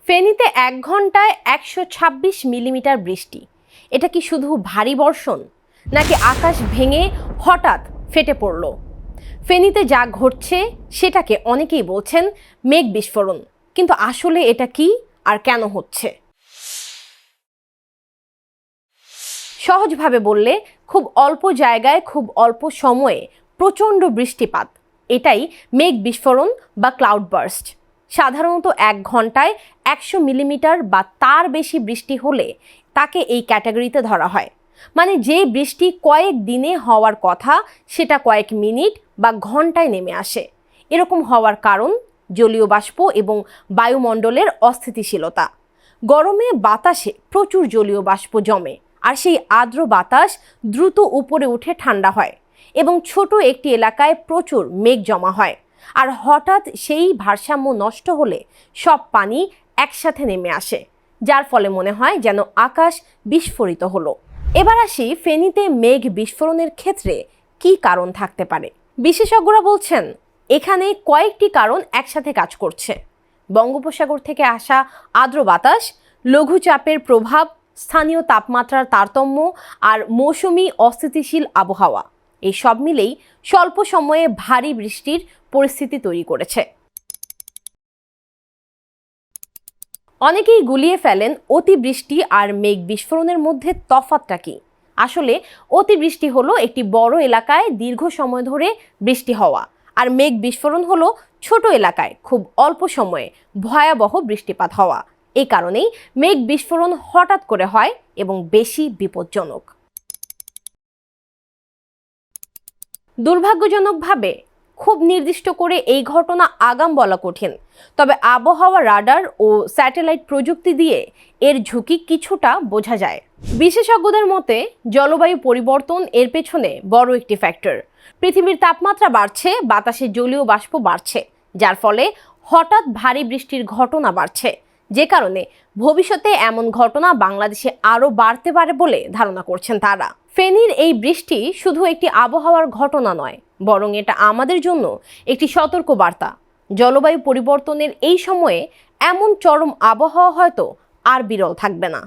ফেনীতে ১ ঘন্টায় ১২৬ মিলিমিটার বৃষ্টি। এটা কি শুধু ভারী বর্ষণ, নাকি আকাশ ভেঙে হঠাৎ ফেটে পড়ল? ফেনীতে যা ঘটছে সেটাকে অনেকেই বলছেন মেঘ বিস্ফোরণ, কিন্তু আসলে এটা কি আর কেন হচ্ছে? সহজভাবে বললে, খুব অল্প জায়গায় খুব অল্প সময়ে প্রচণ্ড বৃষ্টিপাত, এটাই মেঘ বিস্ফোরণ বা ক্লাউড বার্স্ট। সাধারণত ১ ঘন্টায় ১০০ মিলিমিটার বা তার বেশি বৃষ্টি হলে তাকে এই ক্যাটাগরিতে ধরা হয়। মানে যে বৃষ্টি কয়েক দিনে হওয়ার কথা সেটা কয়েক মিনিট বা ঘন্টায় নেমে আসে। এরকম হওয়ার কারণ জলীয় বাষ্প এবং বায়ুমণ্ডলের অস্থিতিশীলতা। গরমে বাতাসে প্রচুর জলীয় বাষ্প জমে, আর সেই আর্দ্র বাতাস দ্রুত উপরে উঠে ঠান্ডা হয় এবং ছোট একটি এলাকায় প্রচুর মেঘ জমা হয়। আর হঠাৎ সেই ভারসাম্য নষ্ট হলে সব পানি একসাথে নেমে আসে, যার ফলে মনে হয় যেন আকাশ বিস্ফোরিত হলো। এবার আসি ফেনীতে মেঘ বিস্ফোরণের ক্ষেত্রে কি কারণ থাকতে পারে। বিশেষজ্ঞরা বলছেন এখানে কয়েকটি কারণ একসাথে কাজ করছে। বঙ্গোপসাগর থেকে আসা আর্দ্র বাতাস, লঘুচাপের প্রভাব, স্থানীয় তাপমাত্রার তারতম্য আর মৌসুমি অস্থিতিশীল আবহাওয়া, এই সব মিলেই স্বল্প সময়ে ভারী বৃষ্টির পরিস্থিতি তৈরি করেছে। অনেকেই গুলিয়ে ফেলেন অতিবৃষ্টি আর মেঘ বিস্ফোরণের মধ্যে তফাৎটা কি। আসলে অতিবৃষ্টি হলো একটি বড় এলাকায় দীর্ঘ সময় ধরে বৃষ্টি হওয়া, আর মেঘ বিস্ফোরণ হলো ছোট এলাকায় খুব অল্প সময়ে ভয়াবহ বৃষ্টিপাত হওয়া। এই কারণেই মেঘ বিস্ফোরণ হঠাৎ করে হয় এবং বেশি বিপজ্জনক। দুর্ভাগ্যজনকভাবে খুব নির্দিষ্ট করে এই ঘটনা আগাম বলা কঠিন, তবে আবহাওয়া রাডার ও স্যাটেলাইট প্রযুক্তি দিয়ে এর ঝুঁকি কিছুটা বোঝা যায়। বিশেষজ্ঞদের মতে জলবায়ু পরিবর্তন এর পেছনে বড় একটি ফ্যাক্টর। পৃথিবীর তাপমাত্রা বাড়ছে, বাতাসে জলীয় বাষ্প বাড়ছে, যার ফলে হঠাৎ ভারী বৃষ্টির ঘটনা বাড়ছে, যে কারণে ভবিষ্যতে এমন ঘটনা বাংলাদেশে আরও বাড়তে পারে বলে ধারণা করছেন তারা। ফেনীর এই বৃষ্টি শুধু একটি আবহাওয়ার ঘটনা নয়, বরং এটা আমাদের জন্য একটি সতর্ক বার্তা। জলবায়ু পরিবর্তনের এই সময়ে এমন চরম আবহাওয়া হয়তো আর বিরল থাকবে না।